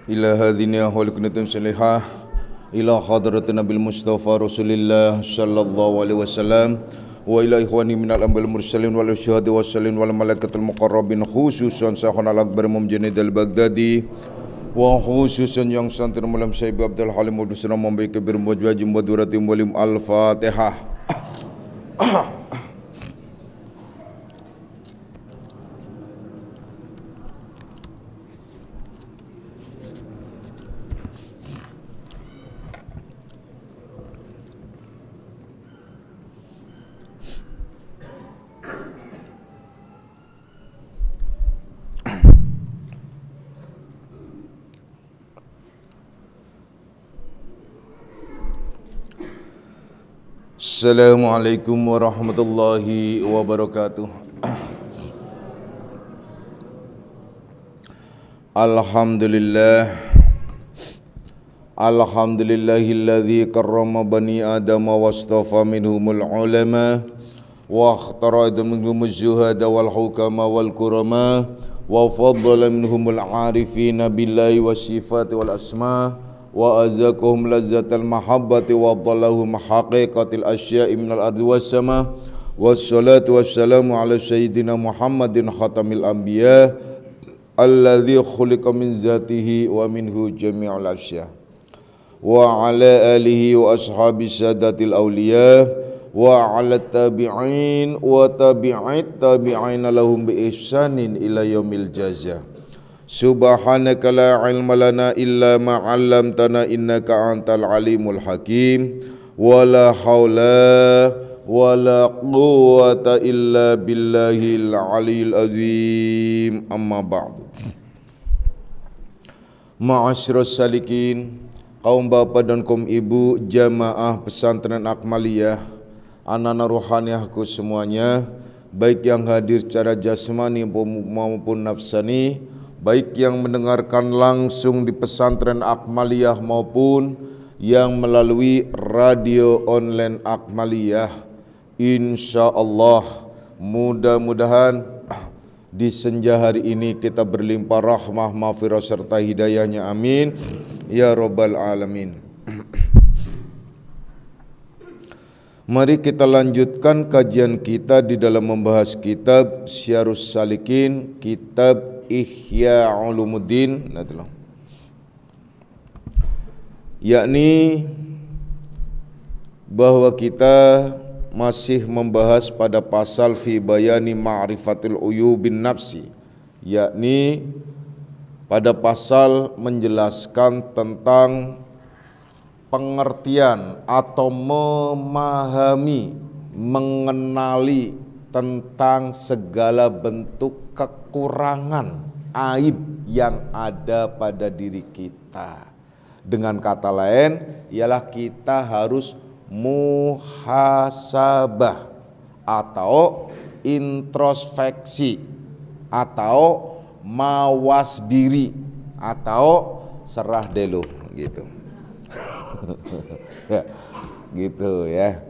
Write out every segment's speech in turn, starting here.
ila hadhihi khaliqnatin salihah ila hadratin nabil mustafa rasulillah sallallahu alaihi wasallam wa ila ikhwani minal anbiya'i mursalin wal syuhada wassalin wal malaikatul muqarrabin khususan sahana al-akbar Imam Junaid al-Baghdadi wa khususan yang santir malam Syekh Abdul Halim Abdul Salam membaik kabir mujwajim baduratim walim al-Fatihah. Assalamualaikum warahmatullahi wabarakatuh. Alhamdulillahilladzi karrama bani Adam wastafa minhumul ulama wa akhtara minhumuz zuhada wal hukama wal kurama wa faddala minhumul arifina billahi wassifati wal asma wa azakuhum lazzatal mahabbati wa dhallahum haqiqatil asya'i minal ardi was sama wassalatu wassalamu ala sayyidina Muhammadin khatamil anbiya alladzi khuliqa min zatihi wa minhu jami'ul asya wa ala alihi wa ashabi sadatil awliya wa ala tabi'in wa tabi'it tabi'ina lahum bi ihsanin ila yaumil jaza. Subhanaka la ilma lana illa ma 'allamtana innaka antal alimul hakim wa la haula wa la quwwata illa billahil aliyil azim amma ba'du. Ma'asyiras salikin, kaum bapak dan kaum ibu jamaah pesantren Akmaliyah, anak-anak ruhaniahku semuanya, baik yang hadir secara jasmani maupun nafsani, baik yang mendengarkan langsung di pesantren Akmaliyah maupun yang melalui radio online Akmaliyah. Insyaallah mudah-mudahan di senja hari ini kita berlimpah rahmah, maghfirah serta hidayahnya, amin ya rabbal alamin. Mari kita lanjutkan kajian kita di dalam membahas kitab Syarus Salikin, kitab Ihya Ulumuddin, yakni bahwa kita masih membahas pada pasal fi bayani ma'rifatul uyubin nafsi, yakni pada pasal menjelaskan tentang pengertian atau memahami, mengenali tentang segala bentuk kekurangan, aib yang ada pada diri kita. Dengan kata lain ialah kita harus muhasabah atau introspeksi atau mawas diri atau serah delu gitu. Ya, gitu ya.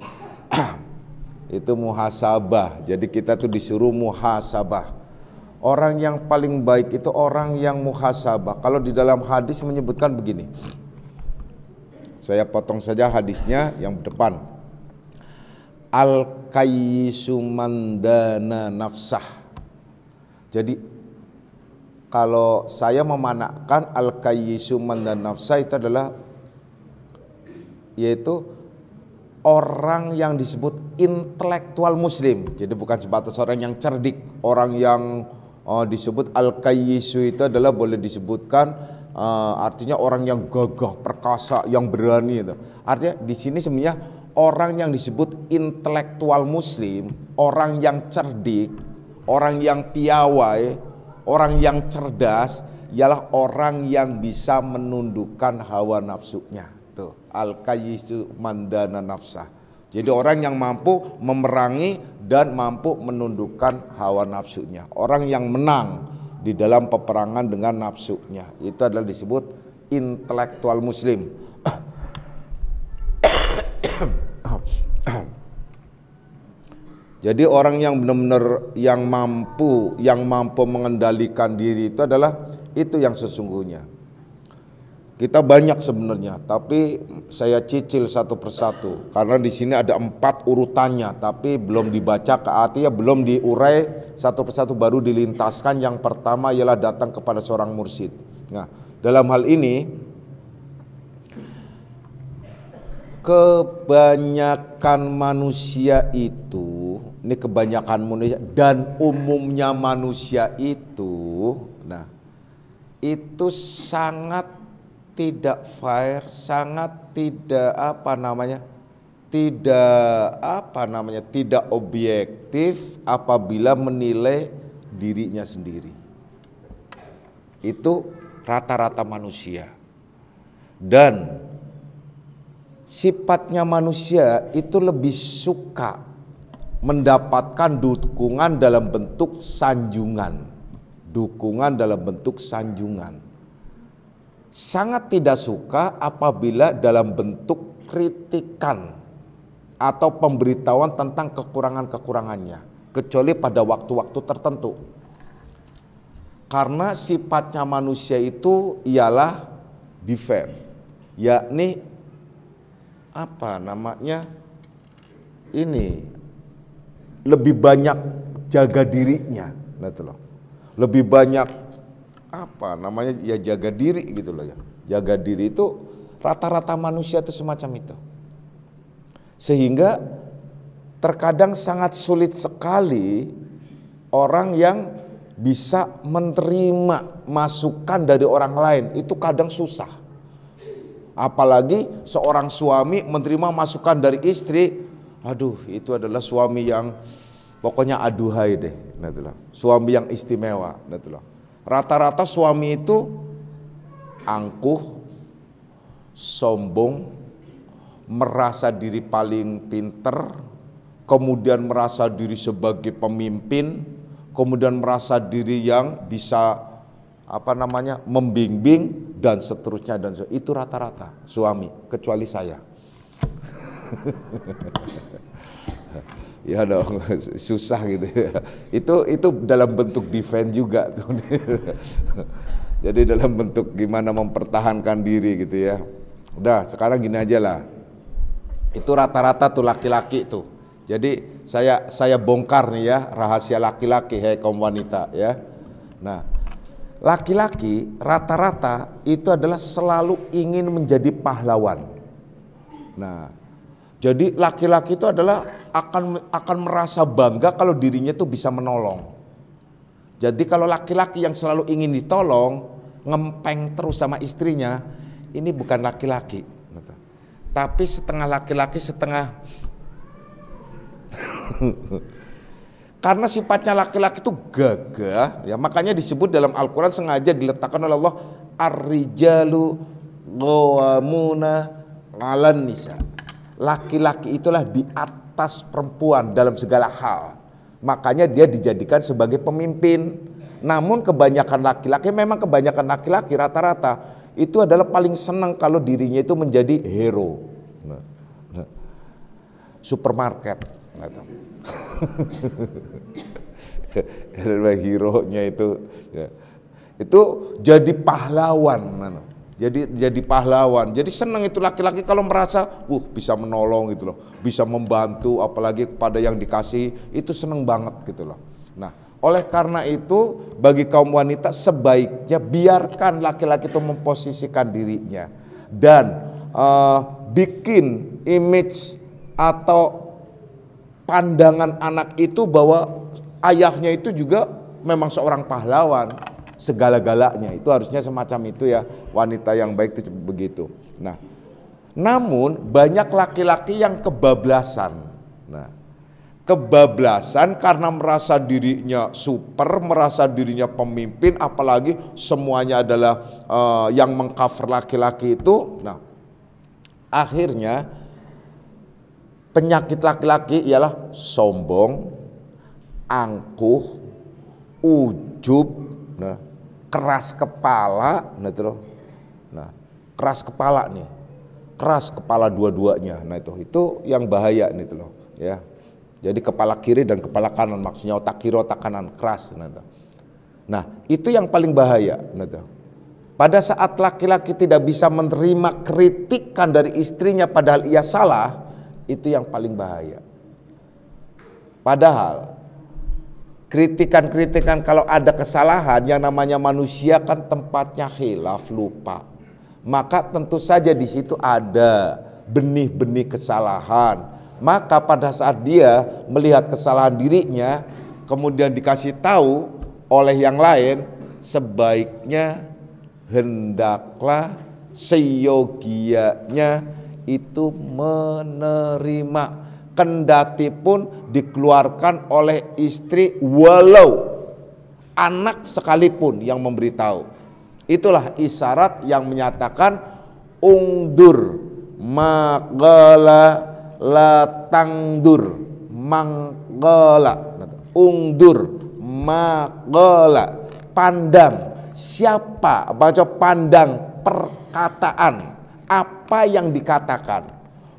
Itu muhasabah. Jadi kita tuh disuruh muhasabah. Orang yang paling baik itu orang yang muhasabah. Kalau di dalam hadis menyebutkan begini. Saya potong saja hadisnya yang depan. Al-kayyisu mandana nafsah. Jadi kalau saya memanakkan al-kayyisu mandana nafsah itu adalah yaitu orang yang disebut intelektual muslim. Jadi bukan sebatas orang yang cerdik, orang yang disebut al-kayyisu itu adalah boleh disebutkan artinya orang yang gagah, perkasa, yang berani itu. Artinya di sini sebenarnya orang yang disebut intelektual muslim, orang yang cerdik, orang yang piawai, orang yang cerdas ialah orang yang bisa menundukkan hawa nafsunya. Tuh, al-kayyisu mandana nafsah. Jadi orang yang mampu memerangi dan mampu menundukkan hawa nafsunya. Orang yang menang di dalam peperangan dengan nafsunya. Itu adalah disebut intelektual muslim. Jadi orang yang benar-benar yang mampu mengendalikan diri itu adalah itu yang sesungguhnya. Kita banyak sebenarnya, tapi saya cicil satu persatu karena di sini ada 4 urutannya, tapi belum dibaca, artinya belum diurai satu persatu, baru dilintaskan. Yang pertama ialah datang kepada seorang mursyid. Nah, dalam hal ini kebanyakan manusia itu, ini kebanyakan manusia dan umumnya manusia itu, nah itu sangat tidak fair, sangat tidak tidak objektif apabila menilai dirinya sendiri. Itu rata-rata manusia. Dan sifatnya manusia itu lebih suka mendapatkan dukungan dalam bentuk sanjungan. Dukungan dalam bentuk sanjungan. Sangat tidak suka apabila dalam bentuk kritikan atau pemberitahuan tentang kekurangan-kekurangannya, kecuali pada waktu-waktu tertentu. Karena sifatnya manusia itu ialah defend, yakni ini lebih banyak jaga dirinya, lebih banyak jaga diri gitu loh ya. Jaga diri itu rata-rata manusia itu semacam itu. Sehingga terkadang sangat sulit sekali orang yang bisa menerima masukan dari orang lain, itu kadang susah. Apalagi seorang suami menerima masukan dari istri, aduh itu adalah suami yang pokoknya aduhai deh, suami yang istimewa. Rata-rata suami itu angkuh, sombong, merasa diri paling pinter, kemudian merasa diri sebagai pemimpin, kemudian merasa diri yang bisa membimbing dan seterusnya dan seterusnya. Itu rata-rata suami, kecuali saya. Ya dong, susah gitu ya. Itu dalam bentuk defend juga tuh. Jadi dalam bentuk gimana mempertahankan diri gitu ya. Udah, sekarang gini aja lah. Itu rata-rata tuh laki-laki tuh. Jadi saya bongkar nih ya rahasia laki-laki, hei kaum wanita ya. Nah, laki-laki rata-rata itu adalah selalu ingin menjadi pahlawan. Nah, jadi laki-laki itu adalah akan merasa bangga kalau dirinya tuh bisa menolong. Jadi kalau laki-laki yang selalu ingin ditolong, ngempeng terus sama istrinya, ini bukan laki-laki. Tapi setengah laki-laki, setengah karena sifatnya laki-laki itu gagah, ya makanya disebut dalam Al-Quran sengaja diletakkan oleh Allah ar-rijalu qawwamuna 'alan nisa. Laki-laki itulah di atas perempuan dalam segala hal. Makanya dia dijadikan sebagai pemimpin. Namun kebanyakan laki-laki, memang kebanyakan laki-laki rata-rata itu adalah paling senang kalau dirinya itu menjadi hero. Supermarket. Hero-nya itu jadi pahlawan. Jadi pahlawan. Jadi senang itu laki-laki kalau merasa bisa menolong gitu loh, bisa membantu, apalagi kepada yang dikasih, itu senang banget gitu loh. Nah, oleh karena itu bagi kaum wanita sebaiknya biarkan laki-laki itu memposisikan dirinya dan bikin image atau pandangan anak itu bahwa ayahnya itu juga memang seorang pahlawan. Segala-galanya itu harusnya semacam itu ya, wanita yang baik itu begitu. Nah, namun banyak laki-laki yang kebablasan. Nah, kebablasan karena merasa dirinya super, merasa dirinya pemimpin, apalagi semuanya adalah yang mengcover laki-laki itu. Nah, akhirnya penyakit laki-laki ialah sombong, angkuh, ujub, keras kepala, keras kepala nih, keras kepala dua-duanya. Nah itu yang bahaya nih loh ya. Jadi kepala kiri dan kepala kanan, maksudnya otak kiri otak kanan keras. Nah itu yang paling bahaya. Pada saat laki-laki tidak bisa menerima kritikan dari istrinya padahal ia salah, itu yang paling bahaya. Padahal kritikan-kritikan kalau ada kesalahan, yang namanya manusia kan tempatnya khilaf, lupa. Maka tentu saja di situ ada benih-benih kesalahan. Maka pada saat dia melihat kesalahan dirinya, kemudian dikasih tahu oleh yang lain, sebaiknya hendaklah seyogianya itu menerima, kendati pun dikeluarkan oleh istri walau anak sekalipun yang memberitahu. Itulah isyarat yang menyatakan ungdur maqala la tangdur mangqala, ungdur maqala, pandang siapa, baca pandang perkataan apa yang dikatakan,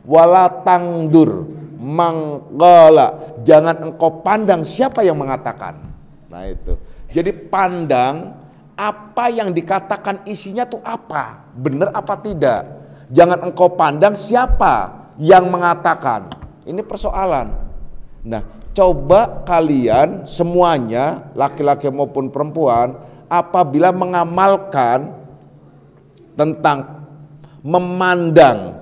wala tangdur mangqala, jangan engkau pandang siapa yang mengatakan. Nah itu, jadi pandang apa yang dikatakan isinya tuh apa, benar apa tidak. Jangan engkau pandang siapa yang mengatakan. Ini persoalan. Nah, coba kalian semuanya, laki-laki maupun perempuan, apabila mengamalkan tentang memandang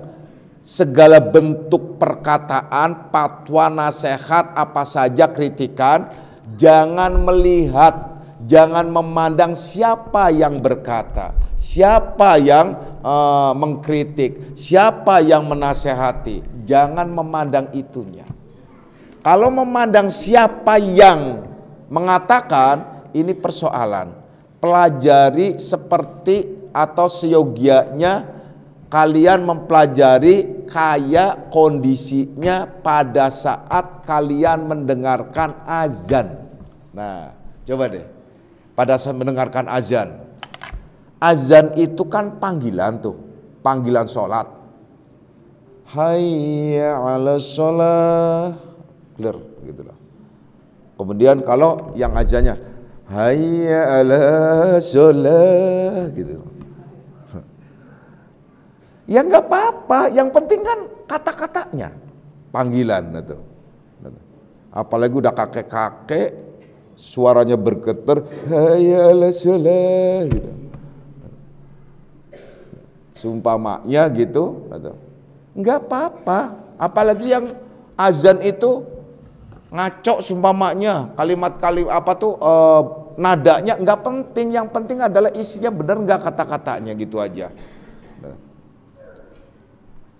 segala bentuk perkataan, fatwa, nasihat, apa saja kritikan, jangan melihat, jangan memandang siapa yang berkata, siapa yang mengkritik, siapa yang menasehati. Jangan memandang itunya. Kalau memandang siapa yang mengatakan, ini persoalan. Pelajari seperti atau seyogianya kalian mempelajari kayak kondisinya pada saat kalian mendengarkan azan. Nah, coba deh. Pada saat mendengarkan azan. Azan itu kan panggilan tuh, panggilan sholat. Hayya 'alas sholah, clear gitu loh. Kemudian kalau yang azannya hayya 'alas sholah gitu. Ya nggak apa-apa, yang penting kan kata-katanya, panggilan itu. Apalagi udah kakek-kakek, suaranya bergetar, hayya 'alas sholah gitu. Sumpamanya gitu, nggak apa-apa. Apalagi yang azan itu ngaco sumpamanya, kalimat-kalimat apa tuh nadanya nggak penting. Yang penting adalah isinya benar nggak kata-katanya, gitu aja.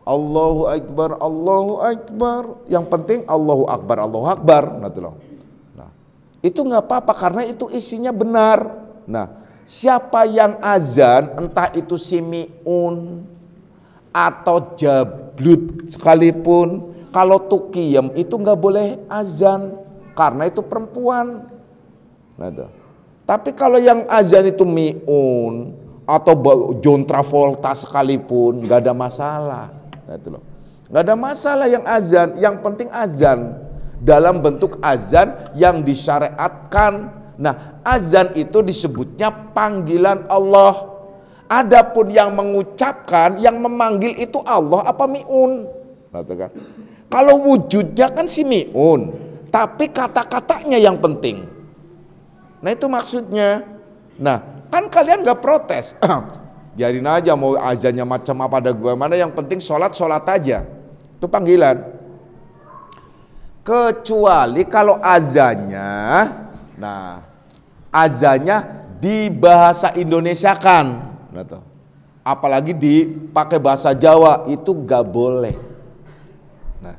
Allahu Akbar, Allahu Akbar. Yang penting Allahu Akbar, Allahu Akbar. Nah, itu nggak apa-apa karena itu isinya benar. Nah, siapa yang azan, entah itu simiun atau jablut sekalipun, kalau tuqiyam itu nggak boleh azan karena itu perempuan. Nah, tapi kalau yang azan itu miun atau John Travolta sekalipun, nggak ada masalah. Nah, itu loh, nggak ada masalah yang azan. Yang penting azan dalam bentuk azan yang disyariatkan. Nah, azan itu disebutnya panggilan Allah. Adapun yang mengucapkan, yang memanggil itu Allah apa mi'un? Kan? Kalau wujudnya kan si mi'un, tapi kata-katanya yang penting. Nah, itu maksudnya. Nah, kan kalian gak protes. Biarin aja mau azannya macam apa ada gimana, yang penting sholat aja. Itu panggilan. Kecuali kalau azannya, nah, azannya di bahasa Indonesia kan, apalagi dipakai bahasa Jawa itu gak boleh. Nah,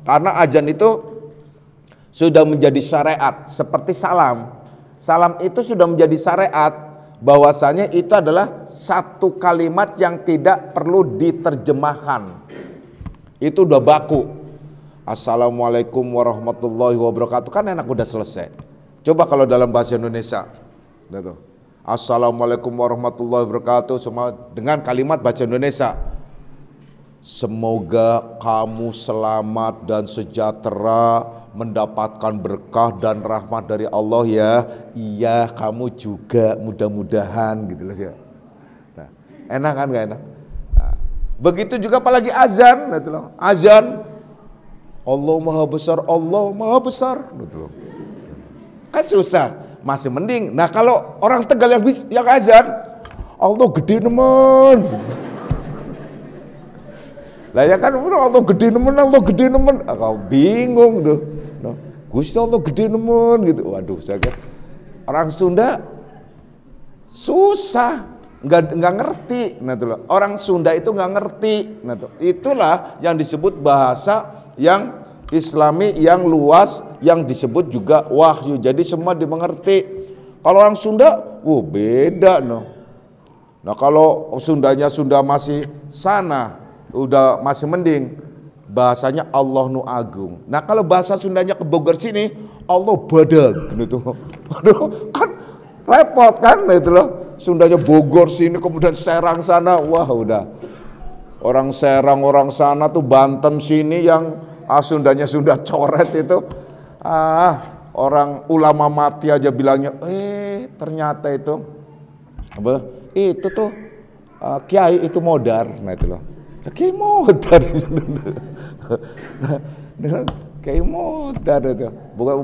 karena azan itu sudah menjadi syariat seperti salam. Salam itu sudah menjadi syariat, bahwasanya itu adalah satu kalimat yang tidak perlu diterjemahkan. Itu udah baku. Assalamualaikum warahmatullahi wabarakatuh, kan enak, udah selesai. Coba kalau dalam bahasa Indonesia, Assalamualaikum warahmatullahi wabarakatuh, semua dengan kalimat bahasa Indonesia. Semoga kamu selamat dan sejahtera, mendapatkan berkah dan rahmat dari Allah ya. Iya, kamu juga mudah-mudahan gitu loh. Nah, enak kan, gak enak? Nah, begitu juga apalagi azan, gitu loh. Azan, Allah Maha Besar, Allah Maha Besar, gitu loh. Kan susah, masih mending. Nah kalau orang Tegal yang azan, Allah gede nemen. Lah ya kan Allah gede nemen, Allah gede nemen. Kau bingung tuh. Nah, Gusti Allah gede nemen gitu. Waduh, saya kira orang Sunda susah, nggak ngerti. Nah tuh, orang Sunda itu nggak ngerti. Nah tuh, itulah yang disebut bahasa yang Islami yang luas, yang disebut juga wahyu. Jadi semua dimengerti. Kalau orang Sunda, beda no. Nah kalau Sundanya Sunda masih sana, udah masih mending, bahasanya Allah nu agung. Nah kalau bahasa Sundanya ke Bogor sini, Allah badag gitu. Aduh, kan repot kan itu loh. Sundanya Bogor sini, kemudian Serang sana, wah udah. Orang Serang, orang sana tuh Banten sini yang Sundanya Sunda coret itu. Orang ulama mati aja bilangnya, ternyata itu apa? Itu tuh kiai itu modar. Nah itu loh. Kayak modar kayak modar itu, bukan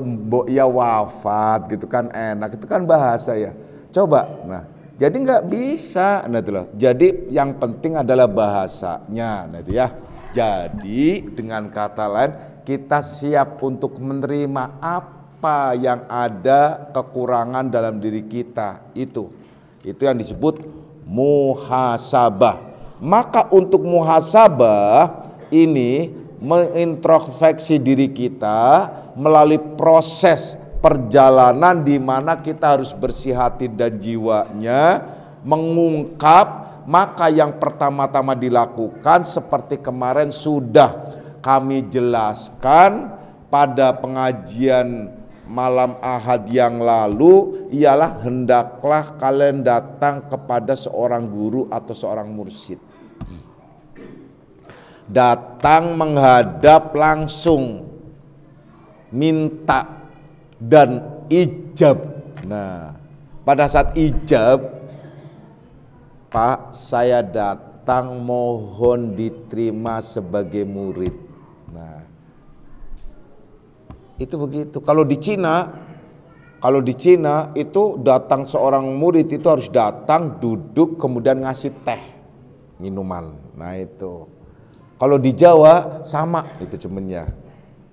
ya wafat gitu kan, enak itu kan bahasa ya. Coba, nah jadi nggak bisa, nah itu loh. Jadi yang penting adalah bahasanya, nah itu ya. Jadi dengan kata lain kita siap untuk menerima apa yang ada kekurangan dalam diri kita, itu yang disebut muhasabah. Maka untuk muhasabah ini mengintrospeksi diri kita melalui proses perjalanan di mana kita harus bersih hati dan jiwanya, mengungkap. Maka yang pertama-tama dilakukan seperti kemarin sudah kami jelaskan pada pengajian malam Ahad yang lalu, ialah hendaklah kalian datang kepada seorang guru atau seorang mursyid. Datang menghadap langsung, minta dan ijab. Nah, pada saat ijab, Pak, saya datang mohon diterima sebagai murid. Nah, itu begitu. Kalau di Cina itu datang seorang murid itu harus datang, duduk, kemudian ngasih teh, minuman. Nah itu. Kalau di Jawa sama itu cemennya.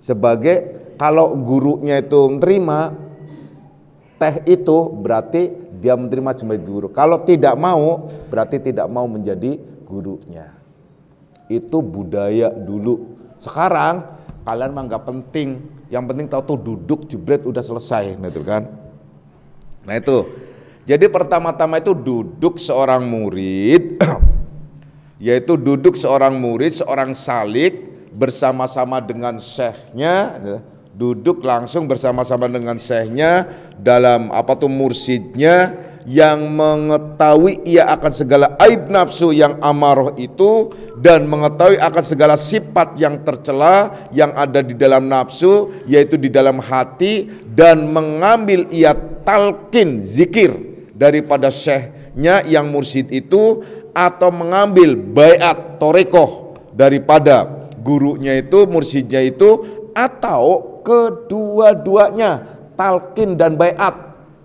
Sebagai kalau gurunya itu menerima teh itu berarti dia menerima sebagai guru. Kalau tidak mau berarti tidak mau menjadi gurunya. Itu budaya dulu. Sekarang kalian mah nggak penting. Yang penting tahu tuh duduk jebret udah selesai, gitu kan. Nah itu. Jadi pertama-tama itu duduk seorang murid yaitu duduk seorang murid, seorang salik bersama-sama dengan syekhnya, duduk langsung bersama-sama dengan syekhnya dalam mursyidnya yang mengetahui ia akan segala aib nafsu yang amarah itu dan mengetahui akan segala sifat yang tercela yang ada di dalam nafsu yaitu di dalam hati, dan mengambil ia talqin zikir daripada syekhnya yang mursyid itu, atau mengambil baiat torekoh daripada gurunya itu, mursyidnya itu, atau kedua-duanya talqin dan baiat.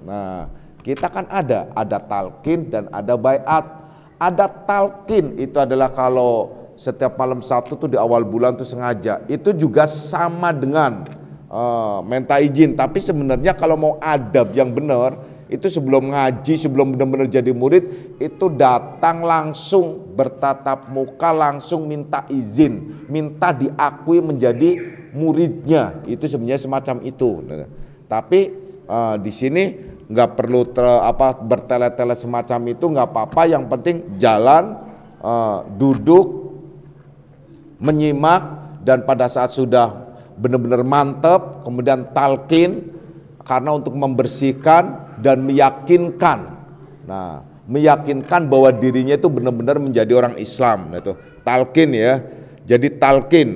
Nah, kita kan ada talqin dan ada baiat. Ada talqin itu adalah kalau setiap malam Sabtu tuh di awal bulan tuh sengaja. Itu juga sama dengan minta izin, tapi sebenarnya kalau mau adab yang benar itu sebelum ngaji, sebelum benar-benar jadi murid, itu datang langsung bertatap muka, langsung minta izin, minta diakui menjadi muridnya. Itu sebenarnya semacam itu. Tapi di sini nggak perlu bertele-tele semacam itu, nggak apa-apa. Yang penting jalan, duduk, menyimak, dan pada saat sudah benar-benar mantap, kemudian talqin, karena untuk membersihkan dan meyakinkan. Nah, meyakinkan bahwa dirinya itu benar-benar menjadi orang Islam. Nah, itu talqin ya. Jadi talqin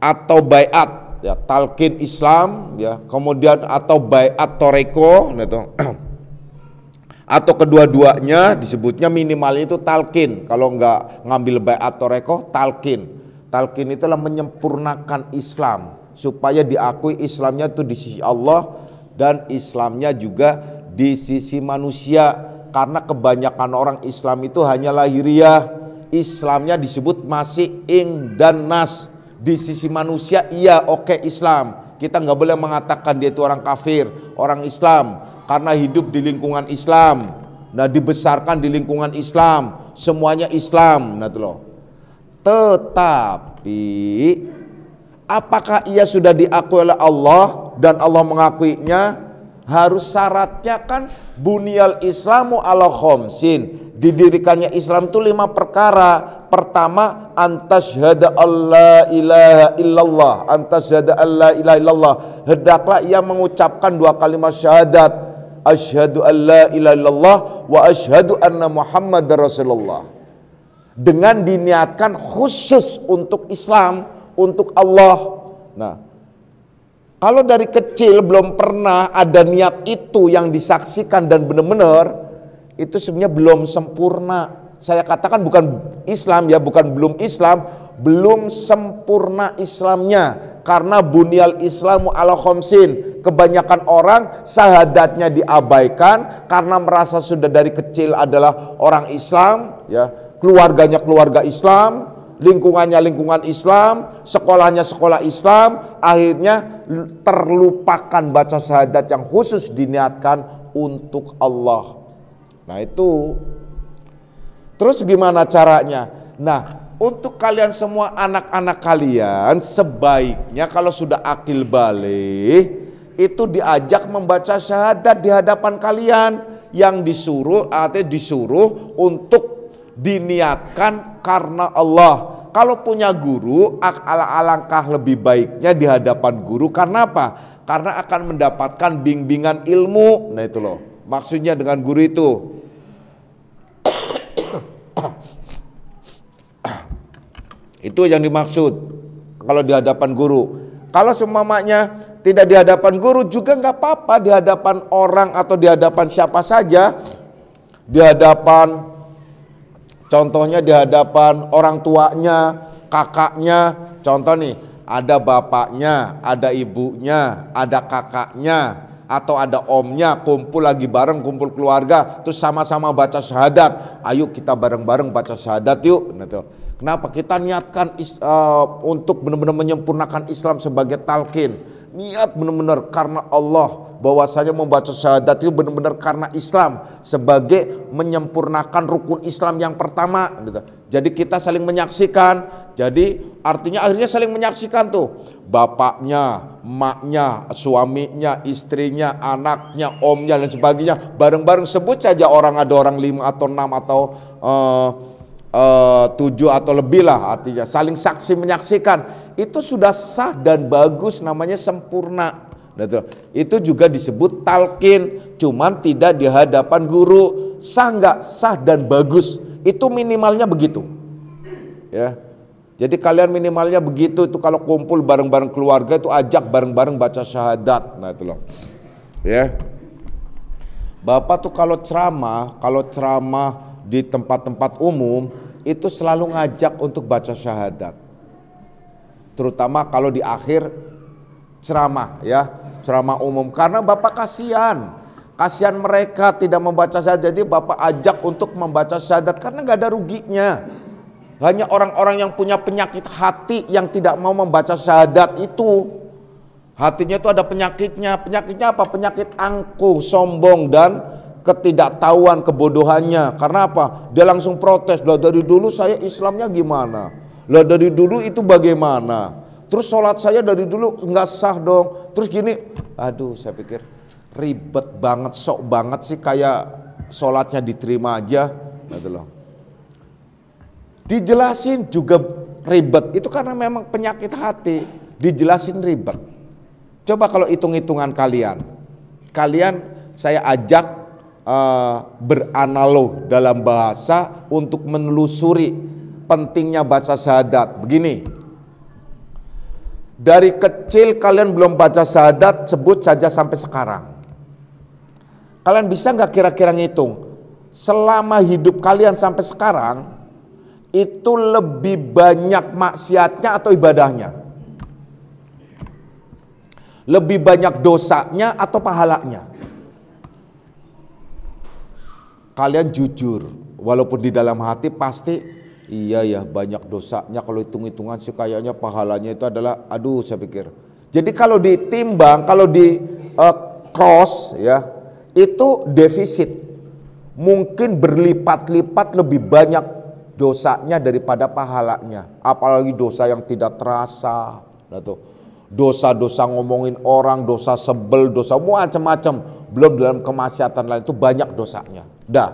atau baiat ya, talqin Islam ya, kemudian atau baiat toreko, nah itu atau kedua-duanya disebutnya minimalnya itu talqin. Kalau nggak ngambil baiat toreko, talqin. Talqin itulah menyempurnakan Islam supaya diakui Islamnya itu di sisi Allah dan Islamnya juga di sisi manusia. Karena kebanyakan orang Islam itu hanya lahiriah, Islamnya disebut masih ing dan nas. Di sisi manusia iya oke Islam, kita nggak boleh mengatakan dia itu orang kafir, orang Islam karena hidup di lingkungan Islam, nah dibesarkan di lingkungan Islam, semuanya Islam, nah itu loh. Tetapi apakah ia sudah diakui oleh Allah dan Allah mengakuinya? Harus syaratnya kan bunyal Islamu ala khamsin, didirikannya Islam itu 5 perkara. Pertama, antasyhada alla ilaha illallah, antasyhada alla ilaha illallah, hendaklah ia mengucapkan 2 kalimat syahadat, asyhadu alla ilaha illallah wa asyhadu anna muhammadar rasulullah, dengan diniatkan khusus untuk Islam, untuk Allah. Nah, kalau dari kecil belum pernah ada niat itu yang disaksikan dan benar-benar, itu sebenarnya belum sempurna. Saya katakan bukan Islam ya, bukan belum Islam, belum sempurna Islamnya. Karena bunyal Islamu ala khamsin. Kebanyakan orang syahadatnya diabaikan karena merasa sudah dari kecil adalah orang Islam, ya, keluarganya keluarga Islam, lingkungannya lingkungan Islam, sekolahnya sekolah Islam, akhirnya terlupakan baca syahadat yang khusus diniatkan untuk Allah. Nah itu, terus gimana caranya? Nah, untuk kalian semua anak-anak kalian sebaiknya kalau sudah akil baligh itu diajak membaca syahadat di hadapan kalian, yang disuruh artinya disuruh untuk diniatkan karena Allah. Kalau punya guru, alangkah lebih baiknya di hadapan guru. Karena apa? Karena akan mendapatkan bimbingan ilmu. Nah itu loh, maksudnya dengan guru itu. Itu yang dimaksud kalau di hadapan guru. Kalau semuanya tidak di hadapan guru juga nggak apa-apa, di hadapan orang atau di hadapan siapa saja, di hadapan, contohnya di hadapan orang tuanya, kakaknya. Contoh nih, ada bapaknya, ada ibunya, ada kakaknya, atau ada omnya, kumpul lagi bareng, kumpul keluarga, terus sama-sama baca syahadat. Ayo kita bareng-bareng baca syahadat yuk. Nah, tuh. Kenapa? Kita niatkan untuk benar-benar menyempurnakan Islam sebagai talqin. Niat benar-benar karena Allah, bahwasanya membaca syahadat itu benar-benar karena Islam sebagai menyempurnakan rukun Islam yang pertama. Jadi kita saling menyaksikan. Jadi artinya akhirnya saling menyaksikan tuh. Bapaknya, emaknya, suaminya, istrinya, anaknya, omnya dan sebagainya. Bareng-bareng, sebut saja orang, ada orang 5 atau 6 atau 7 atau lebih lah, artinya saling saksi menyaksikan. Itu sudah sah dan bagus, namanya sempurna. Itu juga disebut talqin, cuman tidak di hadapan guru. Sah nggak? Sah dan bagus. Itu minimalnya begitu. Ya. Jadi kalian minimalnya begitu, itu kalau kumpul bareng-bareng keluarga itu ajak bareng-bareng baca syahadat. Nah itu loh. Ya. Bapak tuh kalau ceramah di tempat-tempat umum itu selalu ngajak untuk baca syahadat. Terutama kalau di akhir ceramah ya, ceramah umum, karena Bapak kasihan mereka tidak membaca syahadat. Jadi Bapak ajak untuk membaca syahadat karena nggak ada ruginya. Hanya orang-orang yang punya penyakit hati yang tidak mau membaca syahadat itu. Hatinya itu ada penyakitnya. Penyakitnya apa? Penyakit angkuh, sombong dan ketidaktahuan, kebodohannya. Karena apa? Dia langsung protes. Lah dari dulu saya Islamnya gimana? Lah dari dulu itu bagaimana? Terus sholat saya dari dulu nggak sah dong. Terus gini, aduh saya pikir ribet banget, sok banget sih kayak sholatnya diterima aja. Gitu loh. Dijelasin juga ribet. Itu karena memang penyakit hati. Dijelasin ribet. Coba kalau hitung-hitungan kalian saya ajak beranalog dalam bahasa untuk menelusuri pentingnya baca syahadat. Begini, dari kecil kalian belum baca syahadat, sebut saja sampai sekarang. Kalian bisa nggak kira-kira ngitung selama hidup kalian sampai sekarang itu lebih banyak maksiatnya atau ibadahnya? Lebih banyak dosanya atau pahalanya? Kalian jujur, walaupun di dalam hati pasti iya ya banyak dosanya, kalau hitung-hitungan sih kayaknya pahalanya itu adalah aduh saya pikir. Jadi kalau ditimbang, kalau di cross ya, itu defisit. Mungkin berlipat-lipat lebih banyak dosanya daripada pahalanya. Apalagi dosa yang tidak terasa. Dosa-dosa ngomongin orang, dosa sebel, dosa macam-macam. Belum dalam kemaksiatan lain itu banyak dosanya. Dah,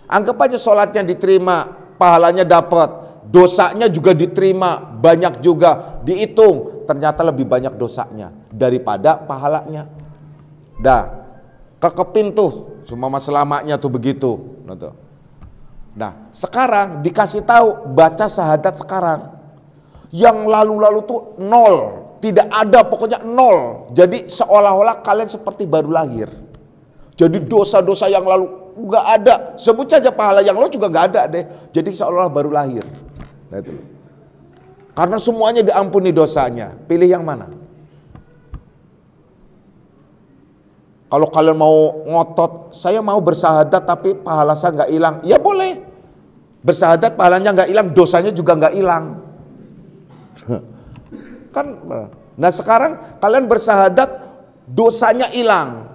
anggap aja sholatnya diterima, pahalanya dapat, dosanya juga diterima, banyak juga, dihitung, ternyata lebih banyak dosanya daripada pahalanya. Dah, kekepin tuh, cuma selamanya tuh begitu. Nah, sekarang dikasih tahu baca syahadat sekarang, yang lalu-lalu tuh nol, tidak ada, pokoknya nol. Jadi seolah-olah kalian seperti baru lahir. Jadi dosa-dosa yang lalu nggak ada, sebut saja pahala yang lalu juga nggak ada deh. Jadi seolah-olah baru lahir. Nah, itu. Karena semuanya diampuni dosanya. Pilih yang mana? Kalau kalian mau ngotot, saya mau bersyahadat tapi pahala saya nggak hilang, ya boleh. Bersyahadat pahalanya nggak hilang, dosanya juga nggak hilang. Kan, nah sekarang kalian bersyahadat, dosanya hilang.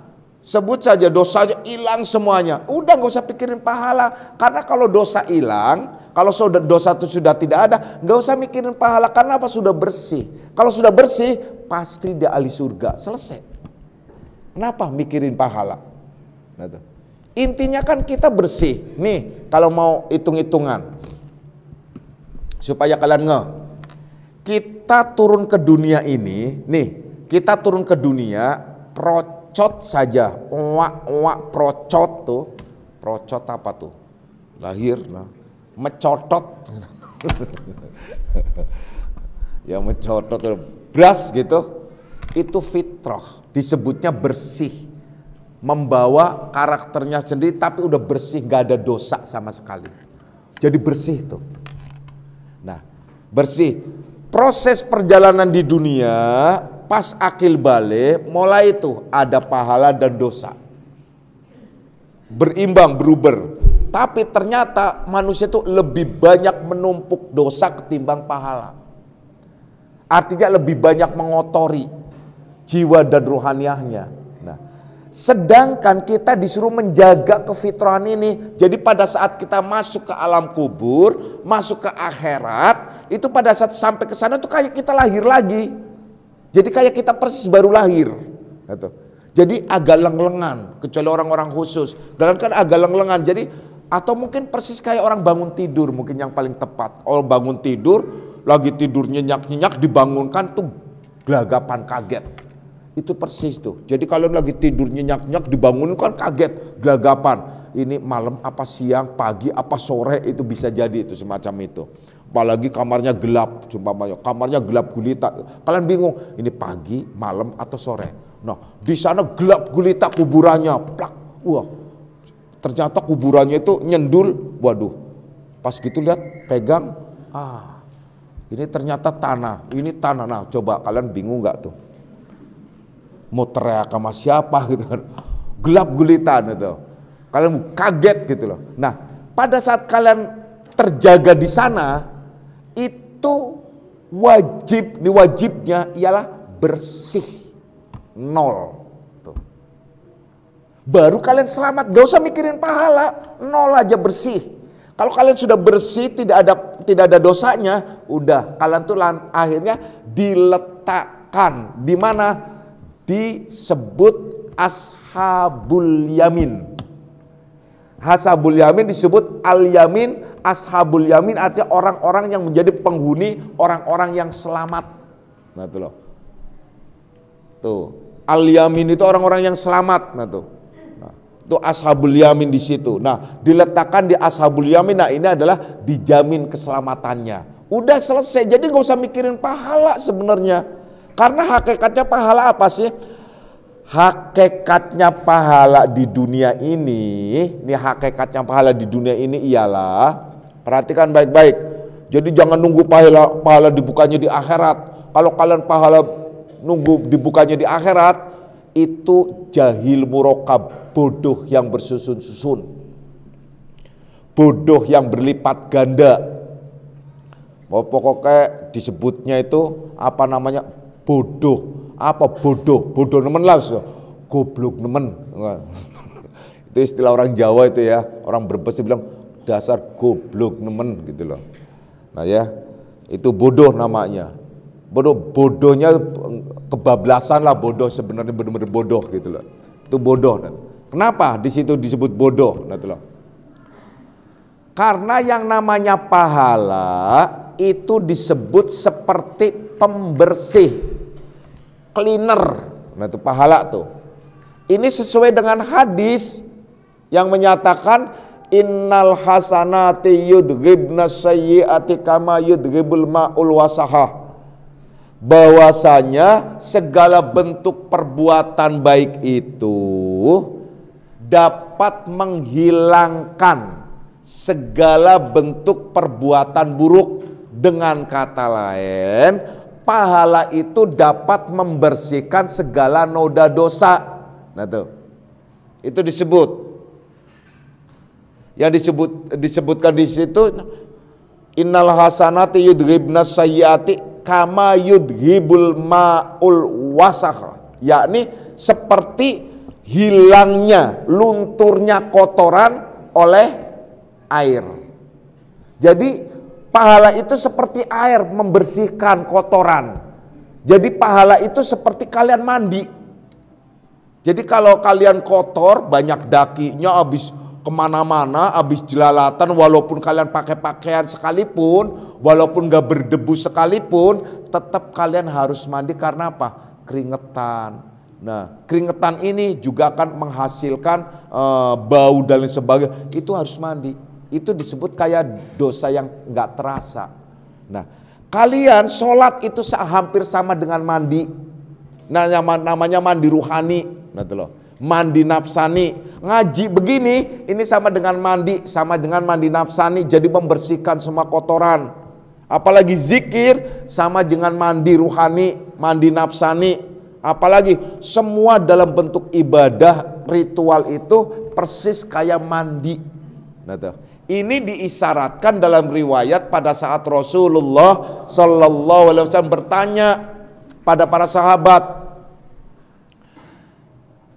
Sebut saja dosanya hilang semuanya. Udah nggak usah pikirin pahala. Karena kalau dosa hilang, kalau dosa itu sudah tidak ada, nggak usah mikirin pahala. Karena apa? Sudah bersih. Kalau sudah bersih, pasti dia ahli surga. Selesai. Kenapa mikirin pahala? Nah, tuh. Intinya kan kita bersih. Nih, kalau mau hitung-hitungan. Supaya kalian kita turun ke dunia ini, nih, kita turun ke dunia, procot saja, procot tuh, procot apa tuh? Lahir, nah, mecotot, ya mecotot, beras gitu, itu fitrah, disebutnya bersih, membawa karakternya sendiri, tapi udah bersih, gak ada dosa sama sekali, jadi bersih tuh. Nah, bersih. Proses perjalanan di dunia pas akil balik mulai itu ada pahala dan dosa. Berimbang, beruber. Tapi ternyata manusia itu lebih banyak menumpuk dosa ketimbang pahala. Artinya lebih banyak mengotori jiwa dan rohaniahnya. Nah, sedangkan kita disuruh menjaga kefitrahan ini. Jadi pada saat kita masuk ke alam kubur, masuk ke akhirat, itu pada saat sampai ke sana tuh kayak kita lahir lagi. Jadi kayak kita persis baru lahir. Gitu. Jadi agak leng-lengan, kecuali orang-orang khusus. Dan kan agak leng-lengan. Jadi atau mungkin persis kayak orang bangun tidur, mungkin yang paling tepat. Orang bangun tidur, lagi tidur nyenyak-nyenyak, dibangunkan tuh gelagapan, kaget. Itu persis tuh. Jadi kalian lagi tidur nyenyak-nyenyak, dibangunkan kaget, gelagapan. Ini malam apa siang, pagi apa sore, itu bisa jadi itu semacam itu. Apalagi kamarnya gelap, kamarnya gelap gulita. Kalian bingung, ini pagi, malam atau sore. Nah, di sana gelap gulita kuburannya, plak. Wah, ternyata kuburannya itu nyendul. Waduh, pas gitu lihat, pegang, ini ternyata tanah. Ini tanah. Nah, coba kalian bingung nggak tuh? Mau teriak sama siapa gitu kan? Gelap gulita gitu. Kalian kaget gitu loh. Nah, pada saat kalian terjaga di sana, itu wajib, ini wajibnya ialah bersih, nol. Tuh. Baru kalian selamat, gak usah mikirin pahala, nol aja bersih. Kalau kalian sudah bersih, tidak ada dosanya, udah kalian tuh akhirnya diletakkan di mana? Disebut ashabul yamin. Ashabul yamin disebut al-yamin, ashabul yamin artinya orang-orang yang menjadi penghuni, orang-orang yang selamat. Nah tuh loh. Tuh, al-yamin itu orang-orang yang selamat. Nah tuh. Nah, Itu ashabul yamin di situ. Nah, diletakkan di ashabul yamin, nah ini adalah dijamin keselamatannya. Udah selesai, jadi nggak usah mikirin pahala sebenarnya. Karena hakikatnya pahala apa sih? Hakikatnya pahala di dunia ini ialah, perhatikan baik-baik. Jadi jangan nunggu pahala dibukanya di akhirat. Kalau kalian pahala nunggu dibukanya di akhirat, itu jahil murokab, bodoh yang bersusun-susun, bodoh yang berlipat ganda. Pokoknya disebutnya itu apa namanya, bodoh. Apa bodoh? Bodoh nemen lah, goblok nemen. Itu istilah orang Jawa itu ya, orang Brebes bilang dasar goblok nemen gitu loh. Nah ya, itu bodoh namanya. Bodohnya kebablasan lah, bodoh sebenarnya benar-benar bodoh gitu loh. Itu bodoh. Kenapa di situ disebut bodoh? Gitu loh. Karena yang namanya pahala itu disebut seperti pembersih, cleaner. Nah itu pahala tuh. Ini sesuai dengan hadis yang menyatakan innal hasanati yudghibna sayyiati kama yudghibul ma'ul wasahah. Bahwasanya segala bentuk perbuatan baik itu dapat menghilangkan segala bentuk perbuatan buruk. Dengan kata lain, pahala itu dapat membersihkan segala noda dosa. Nah tuh, itu disebut. Yang disebutkan di situ, innal hasanati yudghibna sayyiati kama yudhibul ma'ul wasakh, yakni seperti hilangnya, lunturnya kotoran oleh air. Jadi pahala itu seperti air membersihkan kotoran. Jadi pahala itu seperti kalian mandi. Jadi kalau kalian kotor, banyak dakinya, habis kemana-mana, habis jelalatan, walaupun kalian pakai pakaian sekalipun, walaupun gak berdebu sekalipun, tetap kalian harus mandi. Karena apa? Keringetan. Nah, keringetan ini juga akan menghasilkan bau dan lain sebagainya. Itu harus mandi. Itu disebut kayak dosa yang gak terasa. Nah, kalian sholat itu hampir sama dengan mandi. Nah, namanya mandi ruhani. Nah, itu loh. Mandi nafsani, ngaji begini, ini sama dengan mandi nafsani, jadi membersihkan semua kotoran. Apalagi zikir sama dengan mandi ruhani, mandi nafsani. Apalagi semua dalam bentuk ibadah ritual itu persis kayak mandi. Nah, tuh. Ini diisyaratkan dalam riwayat pada saat Rasulullah Sallallahu Alaihi Wasallam bertanya pada para sahabat,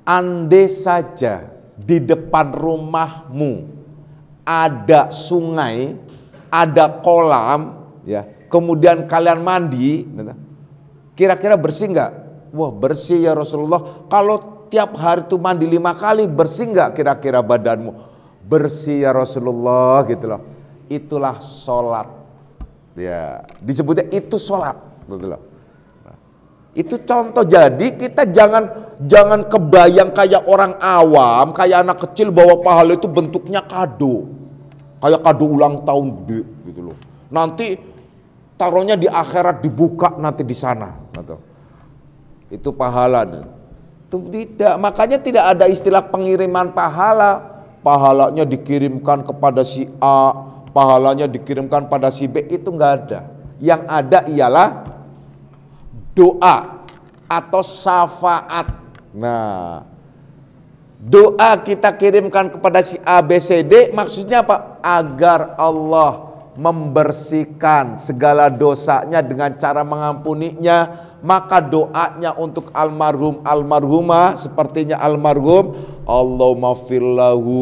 andai saja di depan rumahmu ada sungai, ada kolam, ya, kemudian kalian mandi, kira-kira bersih nggak? Wah, bersih ya Rasulullah. Kalau tiap hari itu mandi 5 kali, bersih nggak kira-kira badanmu? Bersih ya Rasulullah, gitu loh. Itulah sholat, ya, disebutnya itu sholat, gitu loh. Itu contoh. Jadi kita jangan kebayang kayak orang awam, kayak anak kecil bahwa pahala itu bentuknya kado. Kayak kado ulang tahun gede gitu loh. Nanti taruhnya di akhirat, dibuka nanti di sana. Itu pahala. Itu tidak, makanya tidak ada istilah pengiriman pahala. Pahalanya dikirimkan kepada si A, pahalanya dikirimkan pada si B, itu nggak ada. Yang ada ialah doa atau syafaat. Nah, doa kita kirimkan kepada si A, B, C, D, maksudnya apa? Agar Allah membersihkan segala dosanya dengan cara mengampuninya. Maka doanya untuk almarhum almarhumah sepertinya almarhum, Allahumma firlahu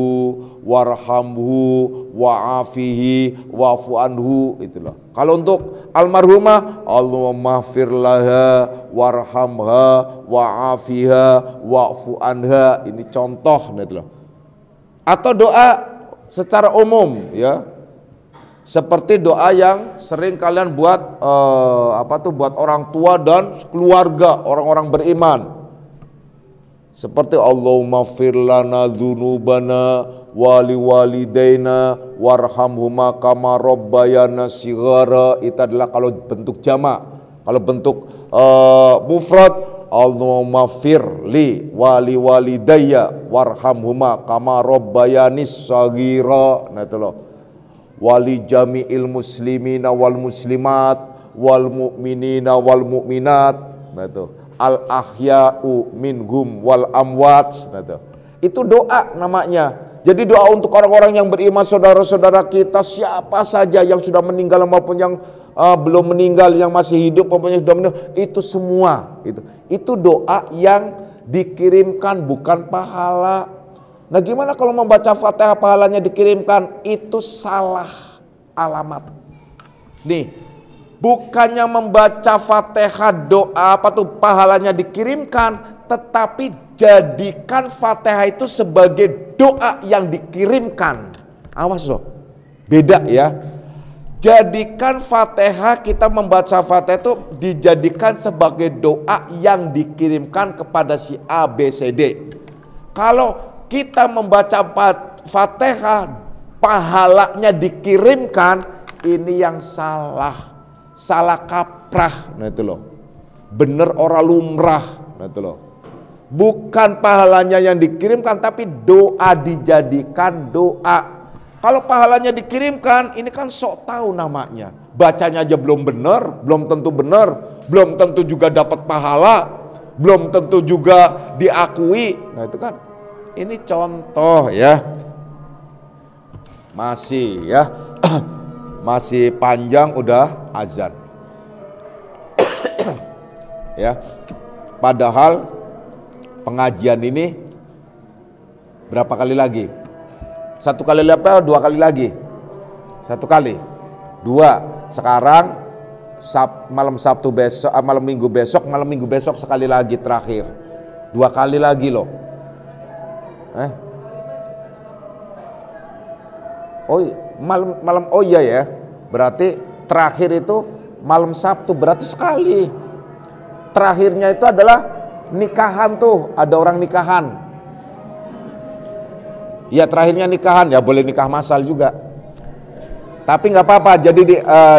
warhamhu wa'afihi wa'fu anhu, itulah. Kalau untuk almarhumah, Allahumma firlaha warhamha wa'afiha wa'fu anha. Ini contoh, itulah. Atau doa secara umum, ya. Seperti doa yang sering kalian buat buat orang tua dan keluarga, orang-orang beriman. Seperti Allahumma fir lana dzunubana wali walidaina warhamhuma kama rabbayana shighara. Itu adalah kalau bentuk jamak. Kalau bentuk mufrad, Allahumma fir li wali walidayya warhamhuma kama rabbayani shaghira. Nah itu loh. Wali jami'il muslimina wal muslimat wal mu'minina wal mu'minat. Nah itu. Al ahya'u minhum wal amwat. Nah itu doa namanya. Jadi doa untuk orang-orang yang beriman, saudara-saudara kita siapa saja yang sudah meninggal maupun yang belum meninggal, yang masih hidup maupun yang sudah meninggal, itu semua itu doa yang dikirimkan, bukan pahala. Nah gimana kalau membaca Fatihah pahalanya dikirimkan? Itu salah alamat. Nih, bukannya membaca Fatihah doa pahalanya dikirimkan, tetapi jadikan Fatihah itu sebagai doa yang dikirimkan. Awas loh, beda ya. Jadikan Fatihah, kita membaca Fatihah itu dijadikan sebagai doa yang dikirimkan kepada si A, B, C, D. Kalau kita membaca Fatihah pahalanya dikirimkan, ini yang salah kaprah. Nah itu loh, bener ora lumrah. Nah itu loh, bukan pahalanya yang dikirimkan, tapi doa dijadikan doa. Kalau pahalanya dikirimkan, ini kan sok tahu namanya. Bacanya aja belum benar, belum tentu benar, belum tentu juga dapat pahala, belum tentu juga diakui. Nah itu kan, ini contoh ya. Masih ya, masih panjang udah azan. Ya, padahal pengajian ini berapa kali lagi? Satu kali apa? Dua kali lagi? Satu kali, dua. Sekarang malam Sabtu besok, malam Minggu besok sekali lagi terakhir. Dua kali lagi loh. Oh malam oh iya ya. Berarti terakhir itu malam Sabtu, berarti sekali. Terakhirnya itu adalah nikahan tuh, ada orang nikahan. Ya terakhirnya nikahan, ya boleh nikah masal juga. Tapi nggak apa-apa, jadi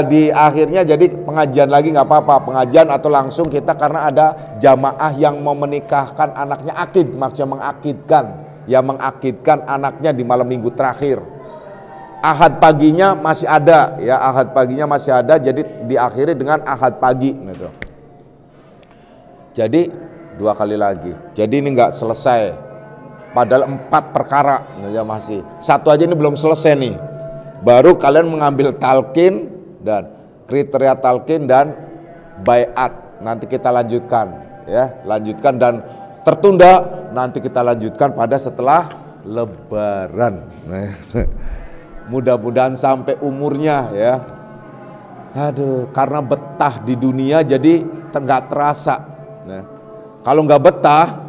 di akhirnya jadi pengajian lagi nggak apa-apa. Pengajian atau langsung kita karena ada jamaah yang mau menikahkan anaknya akid, maksudnya mengakidkan. Ya mengakidkan anaknya di malam minggu terakhir. Ahad paginya masih ada, ya Ahad paginya masih ada, jadi diakhiri dengan Ahad pagi. Gitu. Jadi dua kali lagi. Jadi ini nggak selesai. Padahal 4 perkara ya masih. Satu aja ini belum selesai nih. Baru kalian mengambil talqin dan kriteria talqin dan baiat. Nanti kita lanjutkan ya, lanjutkan dan tertunda nanti kita lanjutkan pada setelah Lebaran. Mudah-mudahan sampai umurnya ya. Aduh, karena betah di dunia jadi nggak terasa. Nah, kalau nggak betah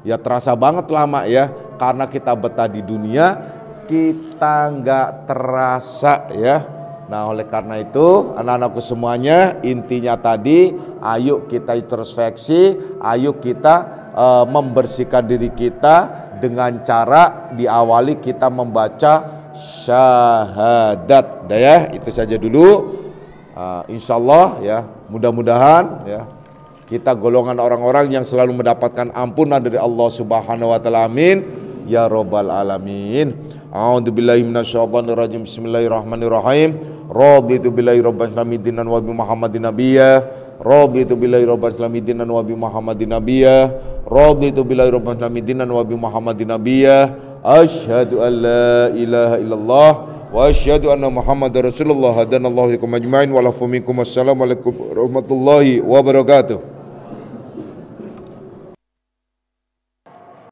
ya terasa banget lama ya, karena kita betah di dunia kita nggak terasa ya. Nah oleh karena itu anak-anakku semuanya, intinya tadi ayo kita introspeksi, ayo kita membersihkan diri kita dengan cara diawali kita membaca syahadat. Udah ya, itu saja dulu. Insyaallah ya, mudah-mudahan ya kita golongan orang-orang yang selalu mendapatkan ampunan dari Allah Subhanahu wa taala. Amin ya rabbal alamin. A'udzubillahi minasyaitonir rajim. Bismillahirrahmanirrahim. Raditu billahi rabban islamidinan wa bi Muhammadin nabiyya. Raditu billahi rabban islamidinan wa bi Muhammadin nabiyya. Raditu billahi rabban islamidinan wa bi Muhammadin nabiyya. Asyhadu an la ilaha illallah wa asyhadu anna Muhammadar Rasulullah. Hadanallahu ikum ajmain wa lafu minkum. Wassalamualaikum warahmatullahi wabarakatuh.